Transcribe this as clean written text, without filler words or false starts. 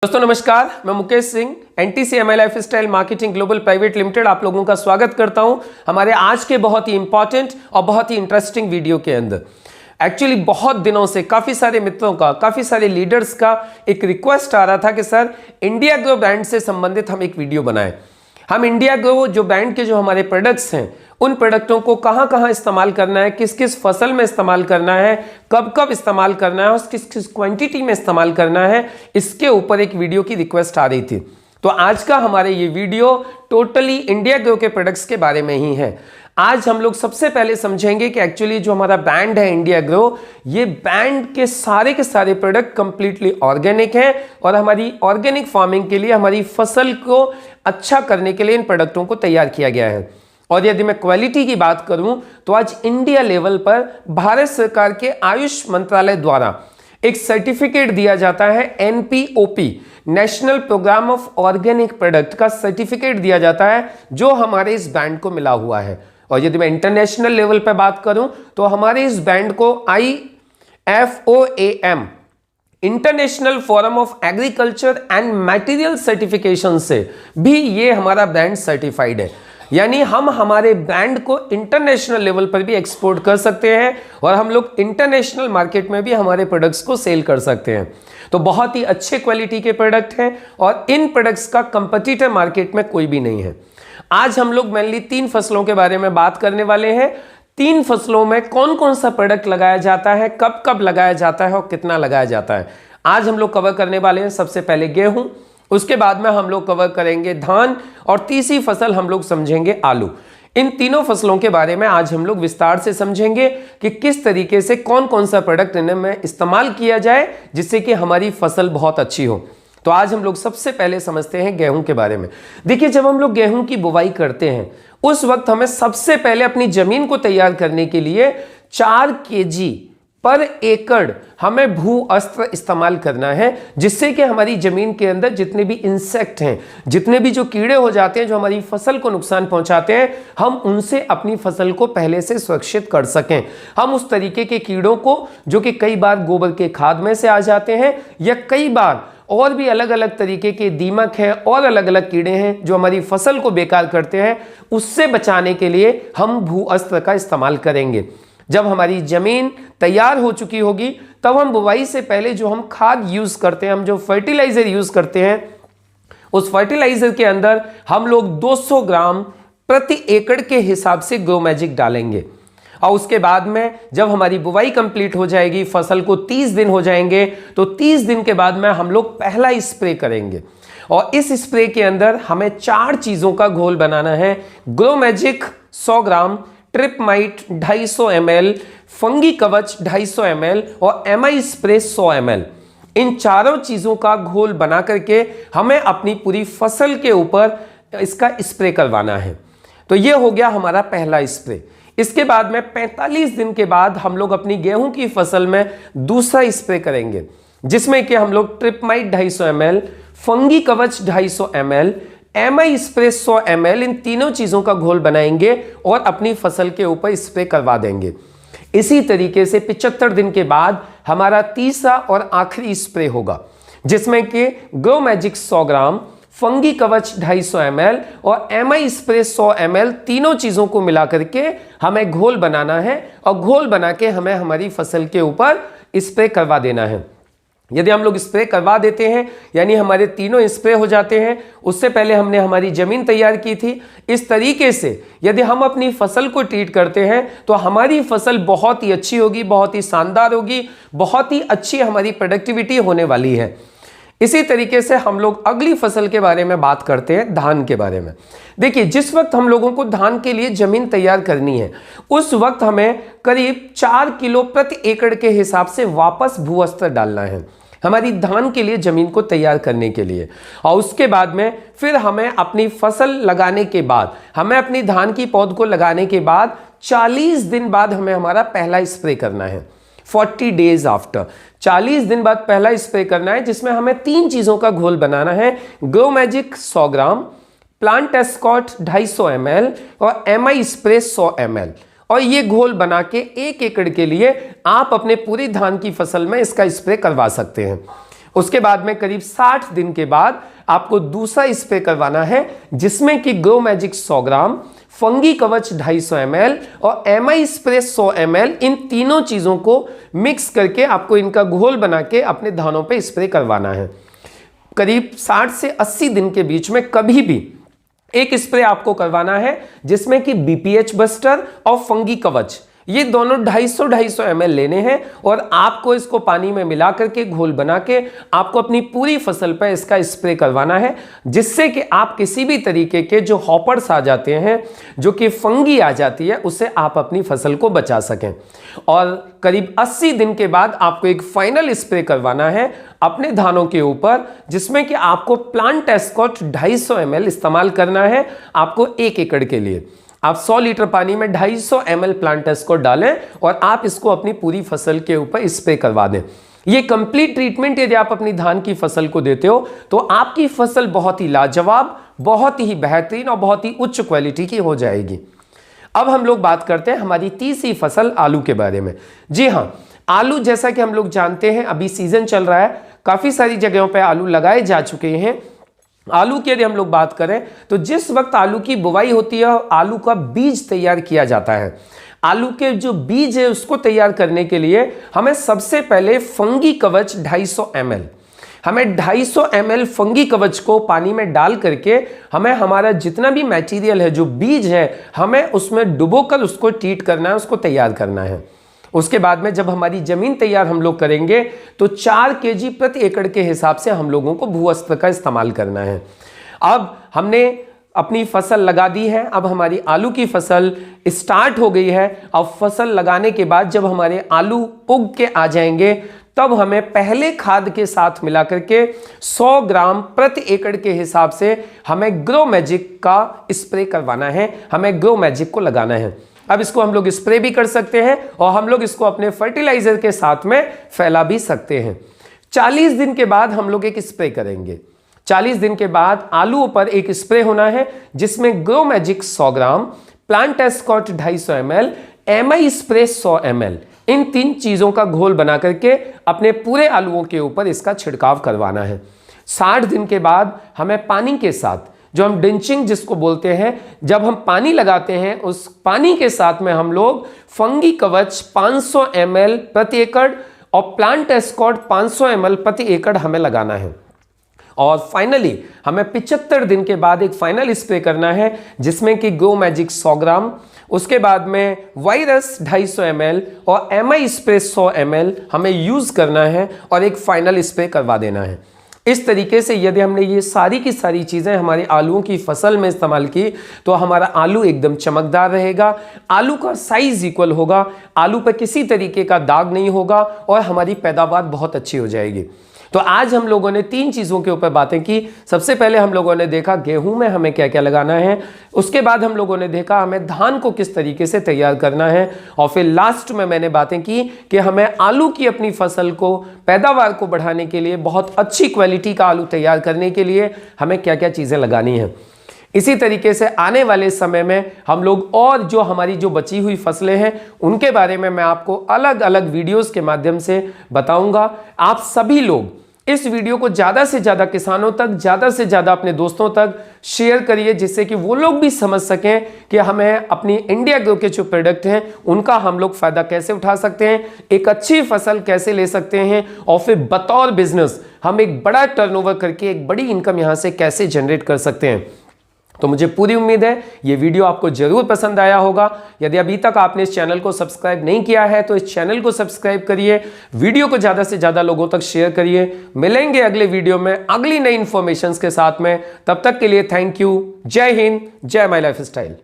दोस्तों नमस्कार, मैं Mukesh Singh NTCMI lifestyle marketing global private limited आप लोगों का स्वागत करता हूं हमारे आज के बहुत ही इंपॉर्टेंट और बहुत ही इंटरेस्टिंग वीडियो के अंदर। एक्चुअली बहुत दिनों से काफ़ी सारे मित्रों का, काफ़ी सारे लीडर्स का एक रिक्वेस्ट आ रहा था कि सर इंडिया ग्रो ब्रांड से संबंधित हम एक वीडियो बनाएं। हम इंडिया ग्रो जो ब्रांड के जो हमारे प्रोडक्ट्स हैं उन प्रोडक्टों को कहां कहां इस्तेमाल करना है, किस किस फसल में इस्तेमाल करना है, कब कब इस्तेमाल करना है और किस किस क्वांटिटी में इस्तेमाल करना है, इसके ऊपर एक वीडियो की रिक्वेस्ट आ रही थी। तो आज का हमारे ये वीडियो टोटली इंडिया ग्रो के प्रोडक्ट्स के बारे में ही है। आज हम लोग सबसे पहले समझेंगे कि एक्चुअली जो हमारा ब्रांड है इंडिया ग्रो, ये ब्रांड के सारे प्रोडक्ट कंप्लीटली ऑर्गेनिक हैं और हमारी ऑर्गेनिक फार्मिंग के लिए, हमारी फसल को अच्छा करने के लिए इन प्रोडक्टों को तैयार किया गया है। और यदि मैं क्वालिटी की बात करूं तो आज इंडिया लेवल पर भारत सरकार के आयुष मंत्रालय द्वारा एक सर्टिफिकेट दिया जाता है, NPOP national programme of organic product का सर्टिफिकेट दिया जाता है जो हमारे इस ब्रांड को मिला हुआ है। और यदि मैं इंटरनेशनल लेवल पर बात करूं तो हमारे इस ब्रांड को IFOAM international forum of agriculture and material certification से भी ये हमारा ब्रांड सर्टिफाइड है। यानी हम हमारे ब्रांड को इंटरनेशनल लेवल पर भी एक्सपोर्ट कर सकते हैं और हम लोग इंटरनेशनल मार्केट में भी हमारे प्रोडक्ट्स को सेल कर सकते हैं। तो बहुत ही अच्छे क्वालिटी के प्रोडक्ट हैं और इन प्रोडक्ट्स का कंपटीटर मार्केट में कोई भी नहीं है। आज हम लोग मेनली 3 फसलों के बारे में बात करने वाले हैं। 3 फसलों में कौन कौन सा प्रोडक्ट लगाया जाता है, कब कब लगाया जाता है और कितना लगाया जाता है, आज हम लोग कवर करने वाले हैं। सबसे पहले गेहूं, उसके बाद में हम लोग कवर करेंगे धान और तीसरी फसल हम लोग समझेंगे आलू। इन तीनों फसलों के बारे में आज हम लोग विस्तार से समझेंगे कि किस तरीके से कौन कौन सा प्रोडक्ट इनमें इस्तेमाल किया जाए जिससे कि हमारी फसल बहुत अच्छी हो। तो आज हम लोग सबसे पहले समझते हैं गेहूं के बारे में। देखिए, जब हम लोग गेहूं की बुवाई करते हैं उस वक्त हमें सबसे पहले अपनी जमीन को तैयार करने के लिए 4 kg पर एकड़ हमें भू अस्त्र इस्तेमाल करना है, जिससे कि हमारी जमीन के अंदर जितने भी इंसेक्ट हैं, जितने भी जो कीड़े हो जाते हैं जो हमारी फसल को नुकसान पहुंचाते हैं, हम उनसे अपनी फसल को पहले से सुरक्षित कर सकें। हम उस तरीके के कीड़ों को जो कि कई बार गोबर के खाद में से आ जाते हैं या कई बार और भी अलग अलग तरीके के दीमक हैं और अलग अलग कीड़े हैं जो हमारी फसल को बेकार करते हैं, उससे बचाने के लिए हम भू अस्त्र का इस्तेमाल करेंगे। जब हमारी जमीन तैयार हो चुकी होगी तब हम बुवाई से पहले जो हम खाद यूज करते हैं, हम जो फर्टिलाइजर यूज करते हैं, उस फर्टिलाइजर के अंदर हम लोग 200 ग्राम प्रति एकड़ के हिसाब से ग्रो मैजिक डालेंगे। और उसके बाद में जब हमारी बुवाई कंप्लीट हो जाएगी, फसल को 30 दिन हो जाएंगे, तो 30 दिन के बाद में हम लोग पहला स्प्रे करेंगे। और इस स्प्रे के अंदर हमें 4 चीजों का घोल बनाना है। ग्रो मैजिक 100 ग्राम, ट्रिपमाइट 250 ml, फंगी कवच 250 ml और MI स्प्रे 100 ml। इन चारों चीजों का घोल बना करके हमें अपनी पूरी फसल के ऊपर इसका स्प्रे करवाना है। तो ये हो गया हमारा पहला स्प्रे। इसके बाद में 45 दिन के बाद हम लोग अपनी गेहूं की फसल में दूसरा स्प्रे करेंगे, जिसमें कि हम लोग ट्रिपमाइट 250 ml, फंगी कवच 250 ml, MI स्प्रे 100 ml, इन तीनों चीजों का घोल बनाएंगे और अपनी फसल के ऊपर स्प्रे करवा देंगे। इसी तरीके से 75 दिन के बाद हमारा तीसरा और आखिरी स्प्रे होगा, जिसमें कि ग्रो मैजिक 100 ग्राम, फंगी कवच 250 ml और MI स्प्रे 100 ml, तीनों चीजों को मिला करके हमें घोल बनाना है और घोल बना के हमें हमारी फसल के ऊपर स्प्रे करवा देना है। यदि हम लोग स्प्रे करवा देते हैं, यानी हमारे तीनों स्प्रे हो जाते हैं, उससे पहले हमने हमारी जमीन तैयार की थी। इस तरीके से यदि हम अपनी फसल को ट्रीट करते हैं तो हमारी फसल बहुत ही अच्छी होगी, बहुत ही शानदार होगी, बहुत ही अच्छी हमारी प्रोडक्टिविटी होने वाली है। इसी तरीके से हम लोग अगली फसल के बारे में बात करते हैं, धान के बारे में। देखिए, जिस वक्त हम लोगों को धान के लिए जमीन तैयार करनी है उस वक्त हमें करीब 4 किलो प्रति एकड़ के हिसाब से वापस भू अस्त्र डालना है हमारी धान के लिए जमीन को तैयार करने के लिए। और उसके बाद में फिर हमें अपनी फसल लगाने के बाद, हमें अपनी धान की पौध को लगाने के बाद 40 दिन बाद हमें हमारा पहला स्प्रे करना है। 40 डेज आफ्टर 40 दिन बाद पहला स्प्रे करना है, जिसमें हमें 3 चीजों का घोल बनाना है। Grow magic 100 gram, plant escort 250 ml और MI स्प्रे 100 ml। और ये घोल बना के 1 एकड़ के लिए आप अपने पूरी धान की फसल में इसका स्प्रे करवा सकते हैं। उसके बाद में करीब 60 दिन के बाद आपको दूसरा स्प्रे करवाना है, जिसमें कि ग्रो मैजिक 100 ग्राम, फंगी कवच 250 ml और एमआई स्प्रे 100 ml, इन तीनों चीजों को मिक्स करके आपको इनका घोल बना के अपने धानों पे स्प्रे करवाना है। करीब 60 से 80 दिन के बीच में कभी भी एक स्प्रे आपको करवाना है, जिसमें कि बीपीएच बस्टर और फंगी कवच, ये दोनों 250 ml लेने हैं और आपको इसको पानी में मिला करके घोल बना के आपको अपनी पूरी फसल पर इसका स्प्रे करवाना है, जिससे कि आप किसी भी तरीके के जो हॉपर्स आ जाते हैं, जो कि फंगी आ जाती है, उससे आप अपनी फसल को बचा सकें। और करीब 80 दिन के बाद आपको एक फाइनल स्प्रे करवाना है अपने धानों के ऊपर, जिसमें कि आपको प्लांट एस्कॉर्ट 250 ml इस्तेमाल करना है आपको 1 एकड़ के लिए। आप 100 लीटर पानी में 250 ml प्लांट एस्कॉर्ट डालें और आप इसको अपनी पूरी फसल के ऊपर स्प्रे करवा दें। ये कंप्लीट ट्रीटमेंट यदि आप अपनी धान की फसल को देते हो तो आपकी फसल बहुत ही लाजवाब, बहुत ही बेहतरीन और बहुत ही उच्च क्वालिटी की हो जाएगी। अब हम लोग बात करते हैं हमारी तीसरी फसल आलू के बारे में। जी हाँ, आलू जैसा कि हम लोग जानते हैं अभी सीजन चल रहा है, काफी सारी जगहों पे आलू लगाए जा चुके हैं। आलू की यदि हम लोग बात करें तो जिस वक्त आलू की बुवाई होती है, आलू का बीज तैयार किया जाता है। आलू के जो बीज है उसको तैयार करने के लिए हमें सबसे पहले फंगी कवच 250 ml, हमें 250 ml फंगी कवच को पानी में डाल करके हमें हमारा जितना भी मटेरियल है, जो बीज है, हमें उसमें डुबोकर उसको ट्रीट करना है, उसको तैयार करना है। उसके बाद में जब हमारी जमीन तैयार हम लोग करेंगे तो 4 kg प्रति एकड़ के हिसाब से हम लोगों को भूअस्त्र का इस्तेमाल करना है। अब हमने अपनी फसल लगा दी है, अब हमारी आलू की फसल स्टार्ट हो गई है। अब फसल लगाने के बाद जब हमारे आलू उग के आ जाएंगे, तब हमें पहले खाद के साथ मिला करके 100 ग्राम प्रति एकड़ के हिसाब से हमें ग्रो मैजिक का स्प्रे करवाना है, हमें ग्रो मैजिक को लगाना है। अब इसको हम लोग स्प्रे भी कर सकते हैं और हम लोग इसको अपने फर्टिलाइजर के साथ में फैला भी सकते हैं। 40 दिन के बाद हम लोग एक स्प्रे करेंगे। 40 दिन के बाद आलू पर एक स्प्रे होना है, जिसमें grow magic 100 gram, plant escort 250 ml, MI spray 100 ml, इन 3 चीजों का घोल बना करके अपने पूरे आलूओं के ऊपर इसका छिड़काव करवाना है। 60 दिन के बाद हमें पानी के साथ, जो हम ड्रिंचिंग जिसको बोलते हैं, जब हम पानी लगाते हैं उस पानी के साथ में हम लोग फंगी कवच 500 ml प्रति एकड़ और प्लांट एस्कॉर्ट 500 ml प्रति एकड़ हमें लगाना है। और फाइनली हमें 75 दिन के बाद एक फाइनल स्प्रे करना है, जिसमें कि ग्रो मैजिक 100 ग्राम, उसके बाद में वायरस 250 ml और एमआई स्प्रे 100 ml हमें यूज करना है और एक फाइनल स्प्रे करवा देना है। इस तरीके से यदि हमने ये सारी की सारी चीज़ें हमारी आलूओं की फसल में इस्तेमाल की तो हमारा आलू एकदम चमकदार रहेगा, आलू का साइज इक्वल होगा, आलू पर किसी तरीके का दाग नहीं होगा और हमारी पैदावार बहुत अच्छी हो जाएगी। तो आज हम लोगों ने 3 चीज़ों के ऊपर बातें की। सबसे पहले हम लोगों ने देखा गेहूं में हमें क्या क्या लगाना है, उसके बाद हम लोगों ने देखा हमें धान को किस तरीके से तैयार करना है, और फिर लास्ट में मैंने बातें की कि हमें आलू की अपनी फसल को, पैदावार को बढ़ाने के लिए, बहुत अच्छी क्वालिटी का आलू तैयार करने के लिए हमें क्या क्या चीज़ें लगानी है। इसी तरीके से आने वाले समय में हम लोग और जो हमारी जो बची हुई फसलें हैं उनके बारे में मैं आपको अलग अलग वीडियोस के माध्यम से बताऊंगा। आप सभी लोग इस वीडियो को ज़्यादा से ज़्यादा किसानों तक, ज़्यादा से ज़्यादा अपने दोस्तों तक शेयर करिए, जिससे कि वो लोग भी समझ सकें कि हमें अपनी इंडिया ग्रो के जो प्रोडक्ट हैं उनका हम लोग फ़ायदा कैसे उठा सकते हैं, एक अच्छी फसल कैसे ले सकते हैं और फिर बतौर बिजनेस हम एक बड़ा टर्नओवर करके एक बड़ी इनकम यहाँ से कैसे जनरेट कर सकते हैं। तो मुझे पूरी उम्मीद है ये वीडियो आपको जरूर पसंद आया होगा। यदि अभी तक आपने इस चैनल को सब्सक्राइब नहीं किया है तो इस चैनल को सब्सक्राइब करिए, वीडियो को ज़्यादा से ज़्यादा लोगों तक शेयर करिए। मिलेंगे अगले वीडियो में अगली नई इन्फॉर्मेशंस के साथ में, तब तक के लिए थैंक यू। जय हिंद, जय माय लाइफ स्टाइल।